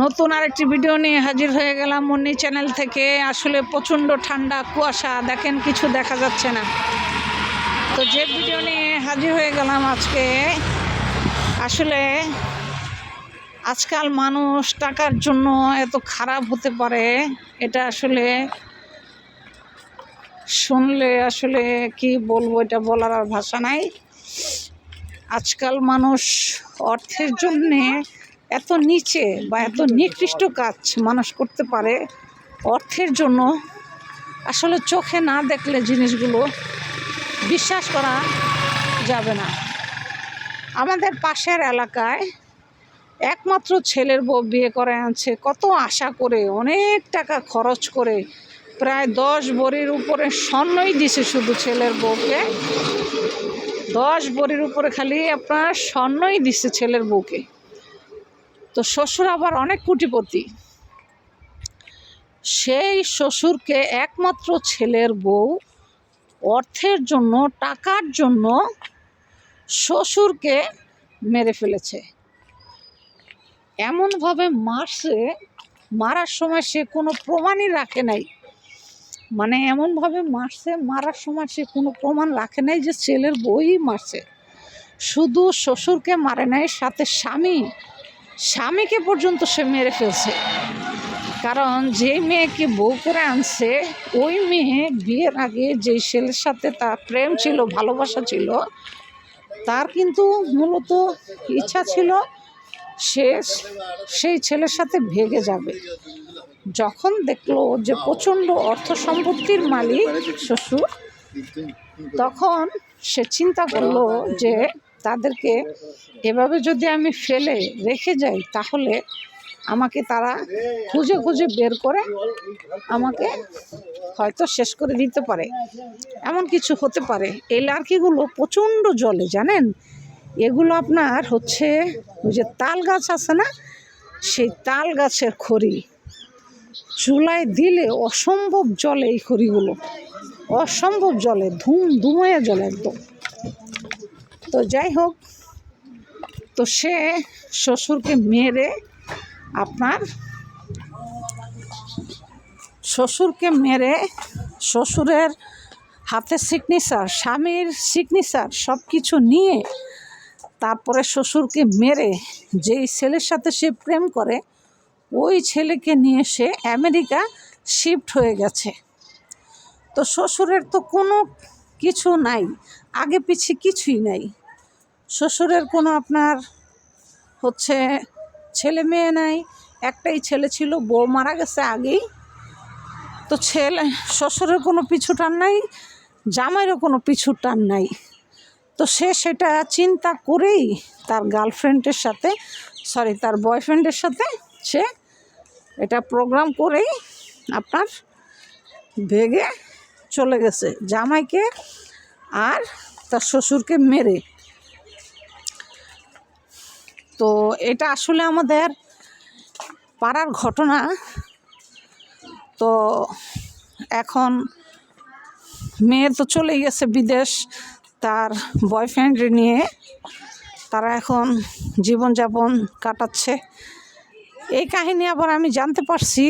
নতুন আরেকটি ভিডিও নিয়ে হাজির হয়ে গেলাম মুন্নি চ্যানেল থেকে। আসলে প্রচণ্ড ঠান্ডা, কুয়াশা, দেখেন কিছু দেখা যাচ্ছে না। তো যে ভিডিও নিয়ে হাজির হয়ে গেলাম আজকে, আসলে আজকাল মানুষ টাকার জন্য এত খারাপ হতে পারে, এটা আসলে শুনলে আসলে কি বলবো, এটা বলার আর ভাষা নাই। আজকাল মানুষ অর্থের জন্যে এত নিচে বা এত নিকৃষ্ট কাজ মানুষ করতে পারে অর্থের জন্য। আসলে চোখে না দেখলে জিনিসগুলো বিশ্বাস করা যাবে না। আমাদের পাশের এলাকায় একমাত্র ছেলের বউ বিয়ে করে আনছে, কত আশা করে, অনেক টাকা খরচ করে, প্রায় 10 ভরির উপরে স্বর্ণই দিছে শুধু ছেলের বউকে। 10 ভরির উপরে খালি আপনার স্বর্ণই দিছে ছেলের বউকে। তো শ্বশুর আবার অনেক কোটিপতি, সেই শ্বশুরকে একমাত্র ছেলের বউ অর্থের জন্য, টাকার জন্য শ্বশুরকে মেরে ফেলেছে। এমনভাবে মারছে, মারার সময় সে কোনো প্রমাণই রাখে নাই। মানে এমনভাবে মারছে, মারার সময় সে কোনো প্রমাণ রাখে নাই যে ছেলের বউই মারছে। শুধু শ্বশুরকে মারে নাই, সাথে স্বামীকে পর্যন্ত সে মেরে ফেলছে। কারণ যে মেয়েকে বউ করে আনছে, ওই মেয়ে বিয়ের আগে যে ছেলের সাথে তার প্রেম ছিল, ভালোবাসা ছিল, তার কিন্তু মূলত ইচ্ছা ছিল সে সেই ছেলের সাথে ভেগে যাবে। যখন দেখলো যে প্রচণ্ড অর্থ সম্পত্তির মালিক শ্বশুর, তখন সে চিন্তা করলো যে তাদেরকে এভাবে যদি আমি ফেলে রেখে যাই, তাহলে আমাকে তারা খুঁজে খুঁজে বের করে আমাকে হয়তো শেষ করে দিতে পারে, এমন কিছু হতে পারে। এই লার্কিগুলো প্রচণ্ড জলে, জানেন, এগুলো আপনার হচ্ছে ওই যে তাল গাছ আছে না, সেই তাল গাছের খড়ি চুলায় দিলে অসম্ভব জলে, এই খড়িগুলো অসম্ভব জলে, ধুমে জলে একদম। তো যাই হোক, তো সে শ্বশুরকে মেরে শ্বশুরের হাতে সিগনেচার, স্বামীর সিগনেচার সব কিছু নিয়ে, তারপরে শ্বশুরকে মেরে যেই ছেলের সাথে সে প্রেম করে, ওই ছেলেকে নিয়ে সে আমেরিকা শিফট হয়ে গেছে। তো শ্বশুরের তো কোনো কিছু নাই, আগে পিছে কিছুই নাই। শ্বশুরের কোনো আপনার হচ্ছে ছেলে মেয়ে নাই, একটাই ছেলে ছিল, বউ মারা গেছে আগেই। তো শ্বশুরের কোনো পিছু টান নাই, জামাইরও কোনো পিছু টান নাই। তো সে সেটা চিন্তা করেই তার গার্লফ্রেন্ডের সাথে, তার বয়ফ্রেন্ডের সাথে সে এটা প্রোগ্রাম করেই আপনার ভেগে চলে গেছে, জামাইকে আর তার শ্বশুরকে মেরে। তো এটা আসলে আমাদের পাড়ার ঘটনা। তো এখন মেয়ে তো চলে গেছে বিদেশ তার বয়ফ্রেন্ড নিয়ে, তারা এখন জীবনযাপন কাটাচ্ছে। এই কাহিনী আবার আমি জানতে পারছি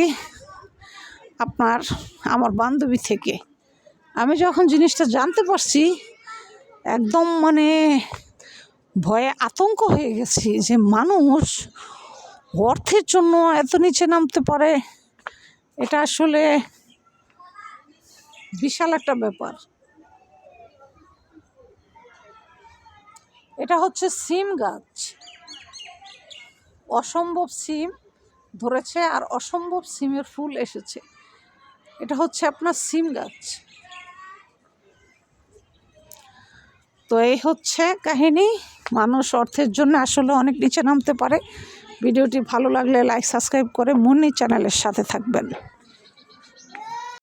আমার বান্ধবী থেকে। আমি যখন জিনিসটা জানতে পারছি, একদম মানে ভয়ে আতঙ্ক হয়ে গেছি যে মানুষ অর্থের জন্য এত নিচে নামতে পারে। এটা আসলে বিশাল একটা ব্যাপার। এটা হচ্ছে সিম গাছ, অসম্ভব সিম ধরেছে আর অসম্ভব সিমের ফুল এসেছে। এটা হচ্ছে আপনার সিম গাছ। তো এই হচ্ছে কাহিনী, মানুষ অর্থের জন্য আসলে অনেক নিচে নামতে পারে। ভিডিওটি ভালো লাগলে লাইক, সাবস্ক্রাইব করে মুন্নি চ্যানেলের সাথে থাকবেন।